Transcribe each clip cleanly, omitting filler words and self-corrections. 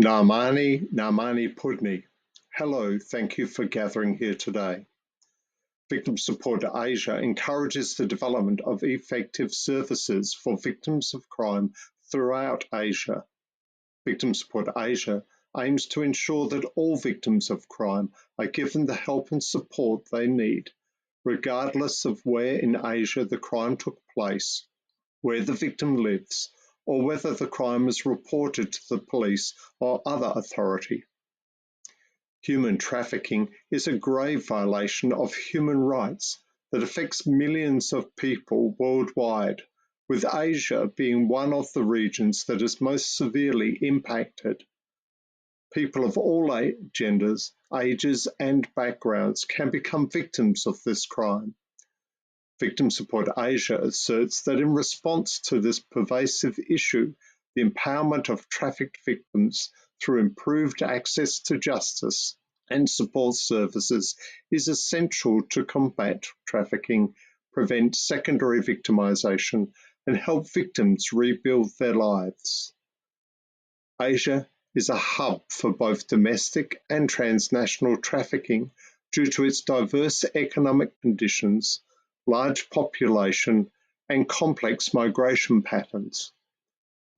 Namani Pudni. Hello, thank you for gathering here today. Victim Support Asia encourages the development of effective services for victims of crime throughout Asia. Victim Support Asia aims to ensure that all victims of crime are given the help and support they need, regardless of where in Asia the crime took place, where the victim lives, or whether the crime is reported to the police or other authority. Human trafficking is a grave violation of human rights that affects millions of people worldwide, with Asia being one of the regions that is most severely impacted. People of all genders, ages, and backgrounds can become victims of this crime. Victim Support Asia asserts that in response to this pervasive issue, the empowerment of trafficked victims through improved access to justice and support services is essential to combat trafficking, prevent secondary victimization, and help victims rebuild their lives. Asia is a hub for both domestic and transnational trafficking due to its diverse economic conditions, large population, and complex migration patterns.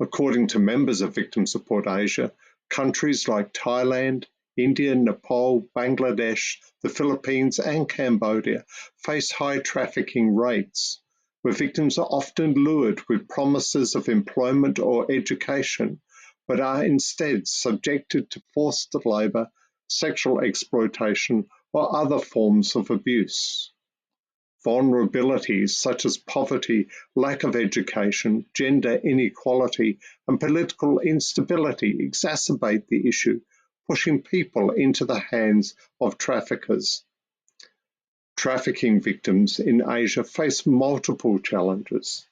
According to members of Victim Support Asia, countries like Thailand, India, Nepal, Bangladesh, the Philippines, and Cambodia face high trafficking rates, where victims are often lured with promises of employment or education, but are instead subjected to forced labor, sexual exploitation, or other forms of abuse. Vulnerabilities such as poverty, lack of education, gender inequality, and political instability exacerbate the issue, pushing people into the hands of traffickers. Trafficking victims in Asia face multiple challenges.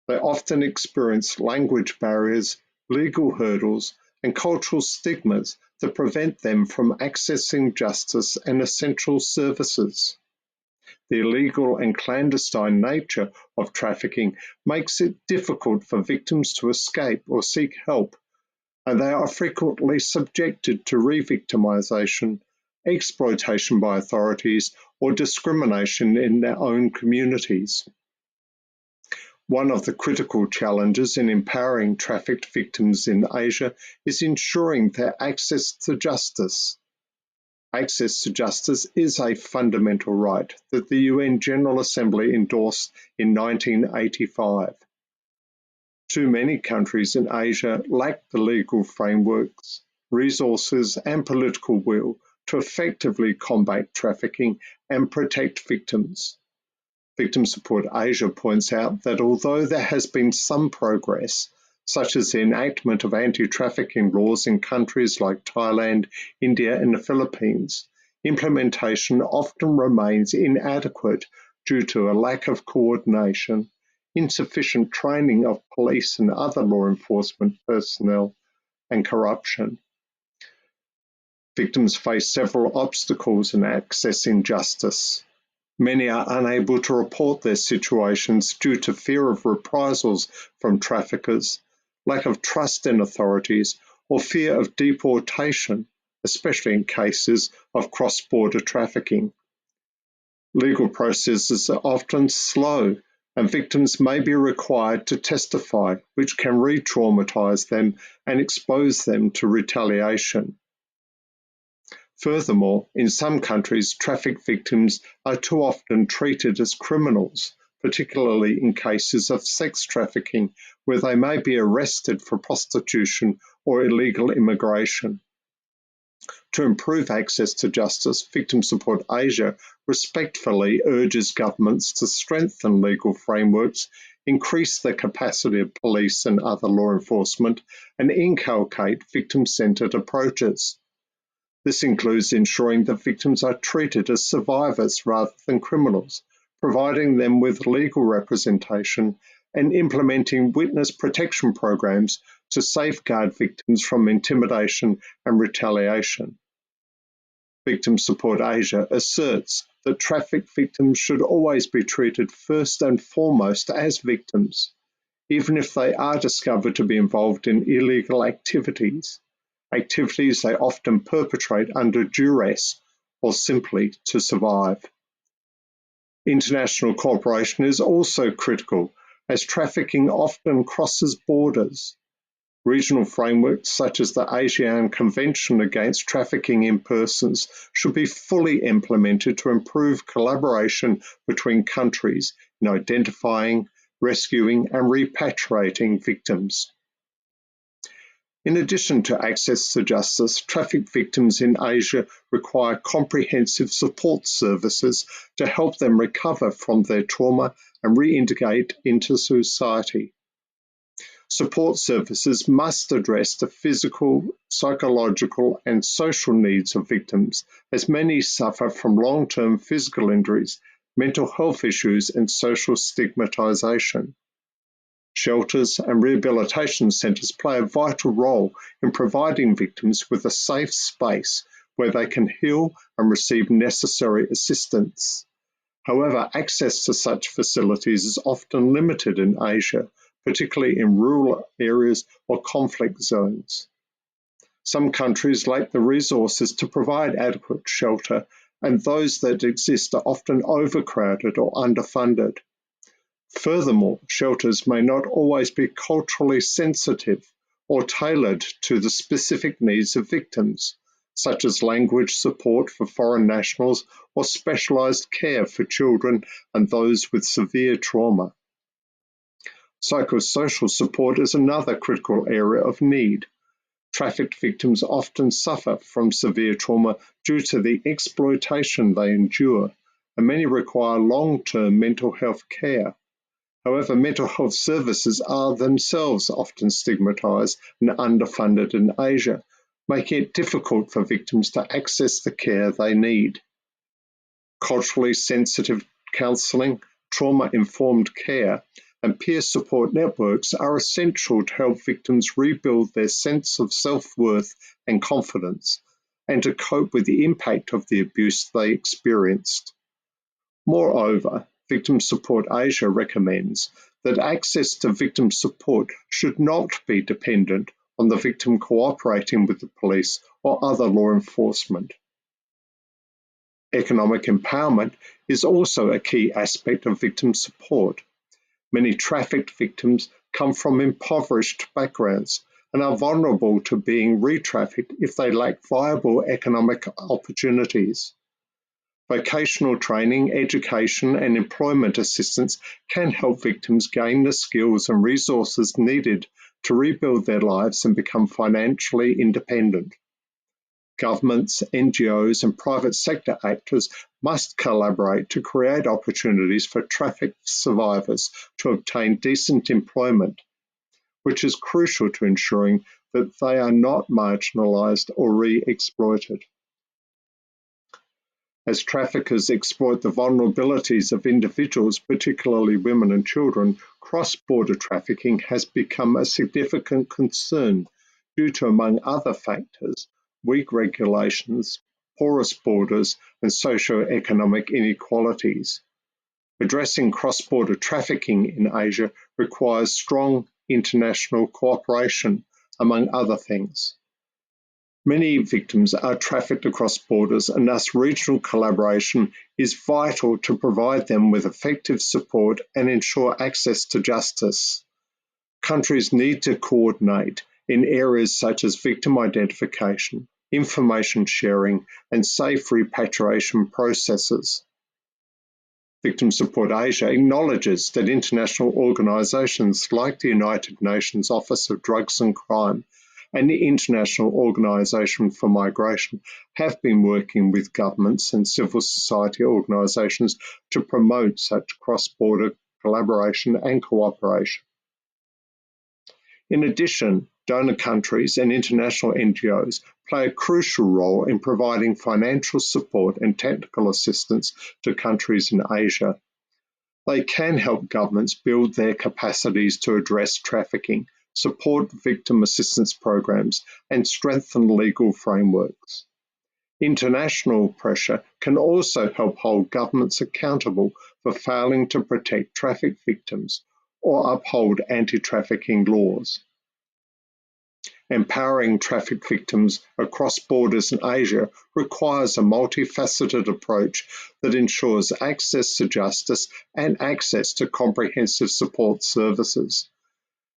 They often experience language barriers, legal hurdles, and cultural stigmas that prevent them from accessing justice and essential services. The illegal and clandestine nature of trafficking makes it difficult for victims to escape or seek help, and they are frequently subjected to re-victimization, exploitation by authorities, or discrimination in their own communities. One of the critical challenges in empowering trafficked victims in Asia is ensuring their access to justice. Access to justice is a fundamental right that the UN General Assembly endorsed in 1985. Too many countries in Asia lack the legal frameworks, resources, and political will to effectively combat trafficking and protect victims. Victim Support Asia points out that although there has been some progress, such as the enactment of anti-trafficking laws in countries like Thailand, India, and the Philippines, implementation often remains inadequate due to a lack of coordination, insufficient training of police and other law enforcement personnel, and corruption. Victims face several obstacles in accessing justice. Many are unable to report their situations due to fear of reprisals from traffickers, lack of trust in authorities, or fear of deportation, especially in cases of cross-border trafficking. Legal processes are often slow, and victims may be required to testify, which can re-traumatize them and expose them to retaliation. Furthermore, in some countries, trafficked victims are too often treated as criminals, particularly in cases of sex trafficking, where they may be arrested for prostitution or illegal immigration. To improve access to justice, Victim Support Asia respectfully urges governments to strengthen legal frameworks, increase the capacity of police and other law enforcement, and inculcate victim-centered approaches. This includes ensuring that victims are treated as survivors rather than criminals, providing them with legal representation, and implementing witness protection programs to safeguard victims from intimidation and retaliation. Victim Support Asia asserts that trafficked victims should always be treated first and foremost as victims, even if they are discovered to be involved in illegal activities. activities they often perpetrate under duress or simply to survive. International cooperation is also critical, as trafficking often crosses borders. Regional frameworks such as the ASEAN Convention Against Trafficking in Persons should be fully implemented to improve collaboration between countries in identifying, rescuing and repatriating victims. In addition to access to justice, trafficked victims in Asia require comprehensive support services to help them recover from their trauma and reintegrate into society. Support services must address the physical, psychological, and social needs of victims, as many suffer from long-term physical injuries, mental health issues, and social stigmatization. Shelters and rehabilitation centres play a vital role in providing victims with a safe space where they can heal and receive necessary assistance. However, access to such facilities is often limited in Asia, particularly in rural areas or conflict zones. Some countries lack the resources to provide adequate shelter, and those that exist are often overcrowded or underfunded. Furthermore, shelters may not always be culturally sensitive or tailored to the specific needs of victims, such as language support for foreign nationals or specialised care for children and those with severe trauma. Psychosocial support is another critical area of need. Trafficked victims often suffer from severe trauma due to the exploitation they endure, and many require long-term mental health care. However, mental health services are themselves often stigmatised and underfunded in Asia, making it difficult for victims to access the care they need. Culturally sensitive counselling, trauma-informed care, and peer support networks are essential to help victims rebuild their sense of self-worth and confidence, and to cope with the impact of the abuse they experienced. Moreover, Victim Support Asia recommends that access to victim support should not be dependent on the victim cooperating with the police or other law enforcement. Economic empowerment is also a key aspect of victim support. Many trafficked victims come from impoverished backgrounds and are vulnerable to being re-trafficked if they lack viable economic opportunities. Vocational training, education, and employment assistance can help victims gain the skills and resources needed to rebuild their lives and become financially independent. Governments, NGOs, and private sector actors must collaborate to create opportunities for trafficked survivors to obtain decent employment, which is crucial to ensuring that they are not marginalised or re-exploited. As traffickers exploit the vulnerabilities of individuals, particularly women and children, cross-border trafficking has become a significant concern due to, among other factors, weak regulations, porous borders, and socio-economic inequalities. Addressing cross-border trafficking in Asia requires strong international cooperation, among other things. Many victims are trafficked across borders, and thus regional collaboration is vital to provide them with effective support and ensure access to justice. Countries need to coordinate in areas such as victim identification, information sharing, and safe repatriation processes. Victim Support Asia acknowledges that international organisations like the United Nations Office of Drugs and Crime and the International Organisation for Migration have been working with governments and civil society organisations to promote such cross-border collaboration and cooperation. In addition, donor countries and international NGOs play a crucial role in providing financial support and technical assistance to countries in Asia. They can help governments build their capacities to address trafficking, support victim assistance programs, and strengthen legal frameworks. International pressure can also help hold governments accountable for failing to protect trafficked victims or uphold anti-trafficking laws. Empowering traffic victims across borders in Asia requires a multifaceted approach that ensures access to justice and access to comprehensive support services.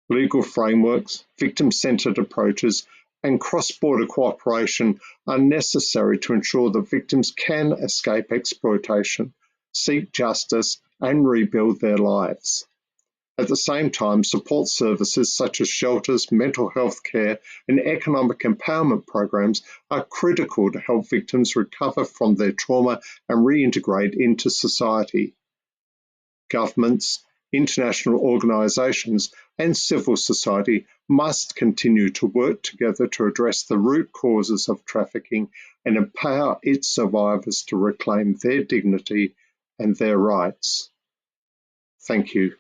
Legal frameworks, victim-centred approaches, and cross-border cooperation are necessary to ensure that victims can escape exploitation, seek justice, and rebuild their lives. At the same time, support services such as shelters, mental health care, and economic empowerment programs are critical to help victims recover from their trauma and reintegrate into society. Governments, international organisations, and civil society must continue to work together to address the root causes of trafficking and empower its survivors to reclaim their dignity and their rights. Thank you.